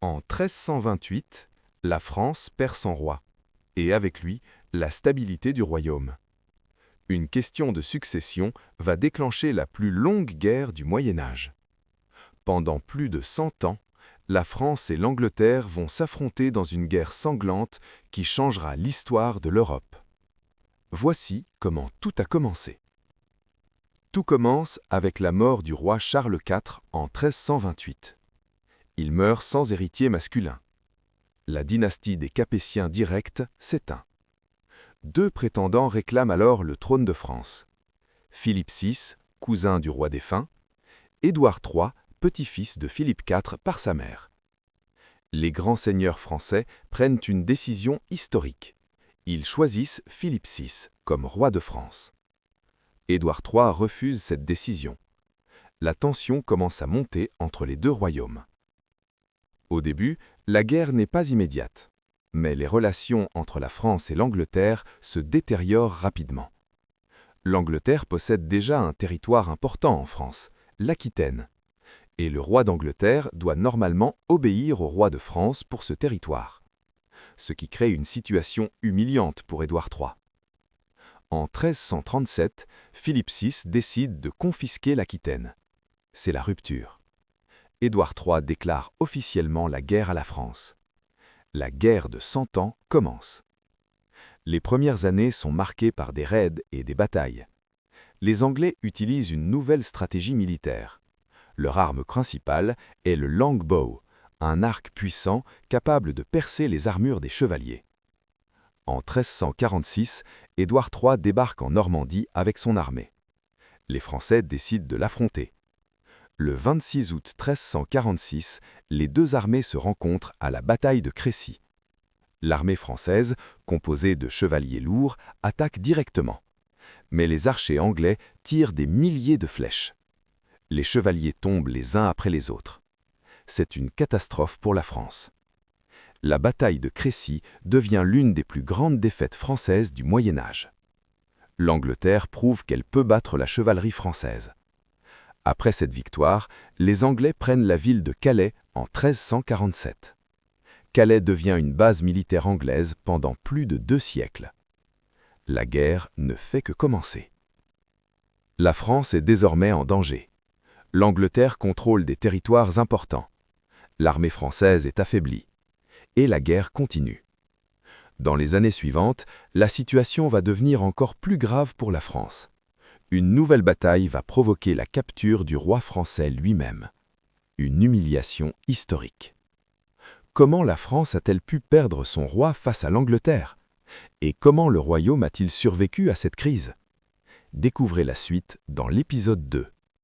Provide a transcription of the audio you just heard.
En 1328, la France perd son roi, et avec lui, la stabilité du royaume. Une question de succession va déclencher la plus longue guerre du Moyen Âge. Pendant plus de 100 ans, la France et l'Angleterre vont s'affronter dans une guerre sanglante qui changera l'histoire de l'Europe. Voici comment tout a commencé. Tout commence avec la mort du roi Charles IV en 1328. Il meurt sans héritier masculin. La dynastie des Capétiens directs s'éteint. Deux prétendants réclament alors le trône de France. Philippe VI, cousin du roi défunt, Édouard III, petit-fils de Philippe IV par sa mère. Les grands seigneurs français prennent une décision historique. Ils choisissent Philippe VI comme roi de France. Édouard III refuse cette décision. La tension commence à monter entre les deux royaumes. Au début, la guerre n'est pas immédiate, mais les relations entre la France et l'Angleterre se détériorent rapidement. L'Angleterre possède déjà un territoire important en France, l'Aquitaine, et le roi d'Angleterre doit normalement obéir au roi de France pour ce territoire, ce qui crée une situation humiliante pour Édouard III. En 1337, Philippe VI décide de confisquer l'Aquitaine. C'est la rupture. Édouard III déclare officiellement la guerre à la France. La guerre de 100 ans commence. Les premières années sont marquées par des raids et des batailles. Les Anglais utilisent une nouvelle stratégie militaire. Leur arme principale est le longbow, un arc puissant capable de percer les armures des chevaliers. En 1346, Édouard III débarque en Normandie avec son armée. Les Français décident de l'affronter. Le 26 août 1346, les deux armées se rencontrent à la bataille de Crécy. L'armée française, composée de chevaliers lourds, attaque directement. Mais les archers anglais tirent des milliers de flèches. Les chevaliers tombent les uns après les autres. C'est une catastrophe pour la France. La bataille de Crécy devient l'une des plus grandes défaites françaises du Moyen Âge. L'Angleterre prouve qu'elle peut battre la chevalerie française. Après cette victoire, les Anglais prennent la ville de Calais en 1347. Calais devient une base militaire anglaise pendant plus de 2 siècles. La guerre ne fait que commencer. La France est désormais en danger. L'Angleterre contrôle des territoires importants. L'armée française est affaiblie. Et la guerre continue. Dans les années suivantes, la situation va devenir encore plus grave pour la France. Une nouvelle bataille va provoquer la capture du roi français lui-même. Une humiliation historique. Comment la France a-t-elle pu perdre son roi face à l'Angleterre? Et comment le royaume a-t-il survécu à cette crise? Découvrez la suite dans l'épisode 2.